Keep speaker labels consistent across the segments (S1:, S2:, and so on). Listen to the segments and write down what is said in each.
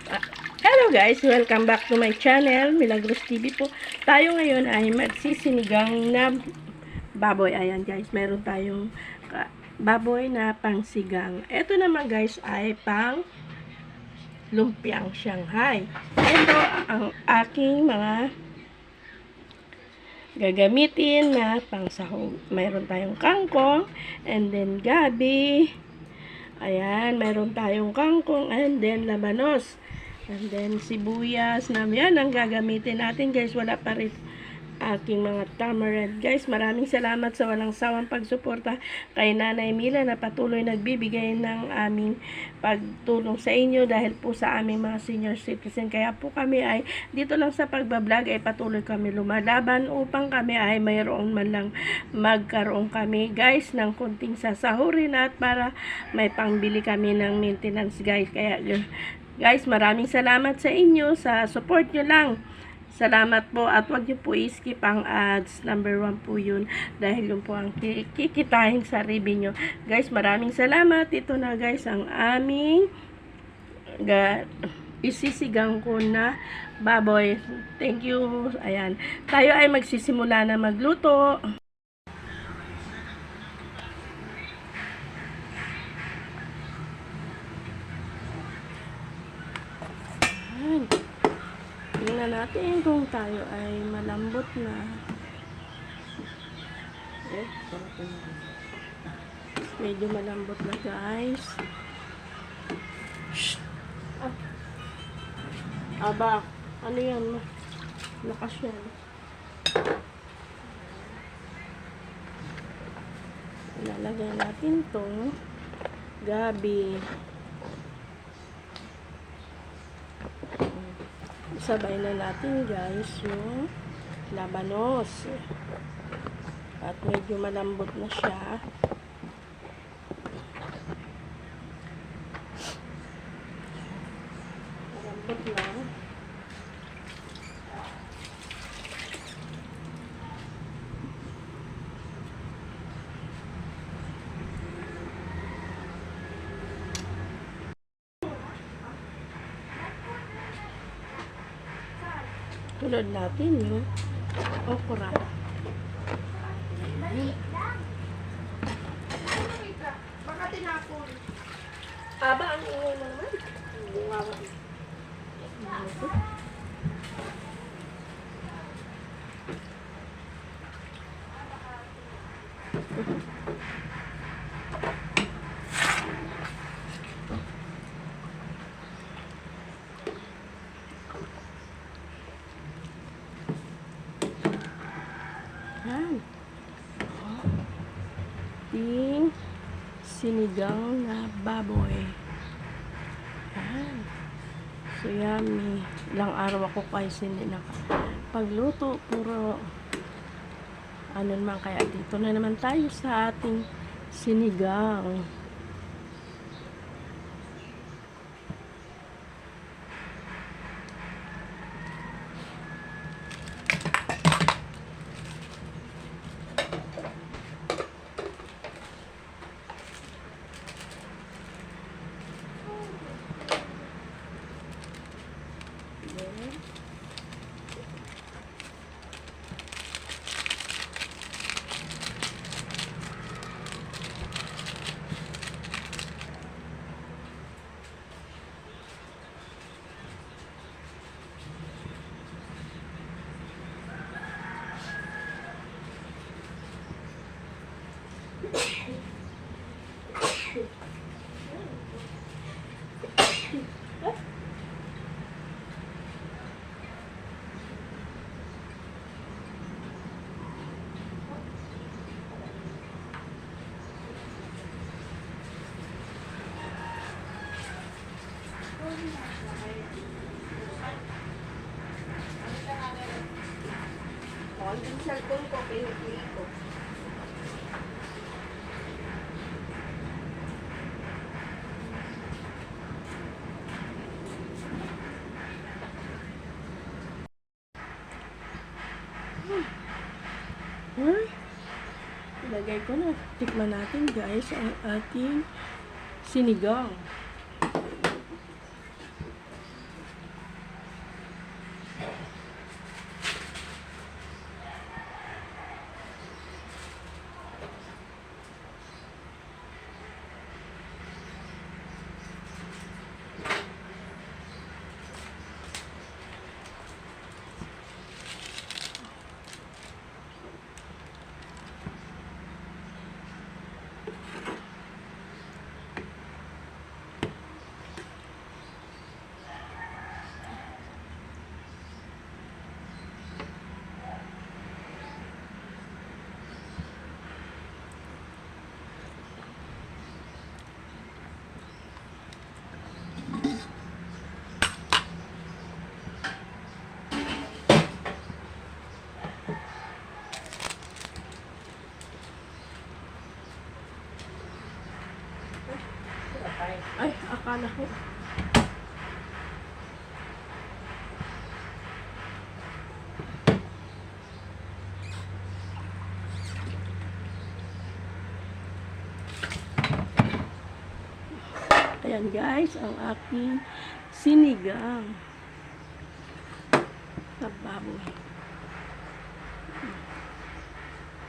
S1: Ah, Hello guys, welcome back to my channel, Milagros TV po. Tayo ngayon ay magsisinigang na baboy. Ayan guys, meron tayong baboy na pangsigang. Ito naman guys ay pang lumpiang Shanghai. Ito ang aking mga gagamitin na pangsahog. Mayroon tayong kangkong, and then gabi. Ayan, mayroon tayong kangkong, and then labanos. And then, sibuyas na yan ang gagamitin natin guys. Wala pa rin aking mga tamarind. Guys, maraming salamat sa walang sawang pagsuporta kay Nanay Mila na patuloy nagbibigay ng aming pagtulong sa inyo dahil po sa aming mga senior citizen. Kaya po kami ay dito lang sa pagbablog ay patuloy kami lumalaban upang kami ay mayroon man lang magkaroon kami guys ng kunting sasahurin at para may pangbili kami ng maintenance guys. Kaya guys, maraming salamat sa inyo sa support nyo lang. Salamat po at wag niyo po i-skip ang ads. Number 1 po yun dahil yun po ang kikitahin sa revenue. Guys, maraming salamat. Ito na guys ang aming isisigang ko na baboy. Thank you. Ayan. Tayo ay magsisimula na magluto. Ayan. Tingnan natin kung tayo ay malambot na. Medyo malambot na guys. Shh. Aba, ano yan? Lakas yan. Ilalagay natin itong gabi. Sabay na natin guys yung labanos at medyo malambot na siya. Malambot na. Tulad natin yung okra.
S2: Baka tinapon.
S1: Aba, ang ingay mo naman. Bunga mo. Yan. Ting sinigang na baboy. Yan. So yummy. Ilang araw ako pa hindi nakapagluto. Puro ano naman, kaya dito na naman tayo sa ating sinigang. Yung cellphone ko, pinipili ko. Ilagay ko na. Tikman natin guys ang ating sinigang. anak ko. Ayan guys, ang aking sinigang na baboy.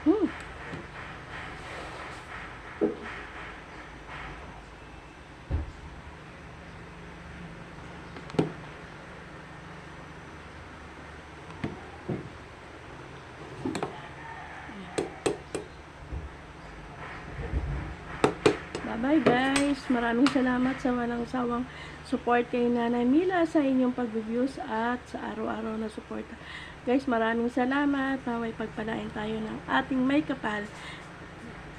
S1: Hmm. Bye-bye guys. Maraming salamat sa walang sawang support kay Nanay Mila sa inyong pag-views at sa araw-araw na support. Guys, maraming salamat. Naway pagpalain tayo ng ating may kapal.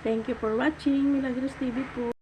S1: Thank you for watching. Milagros TV po.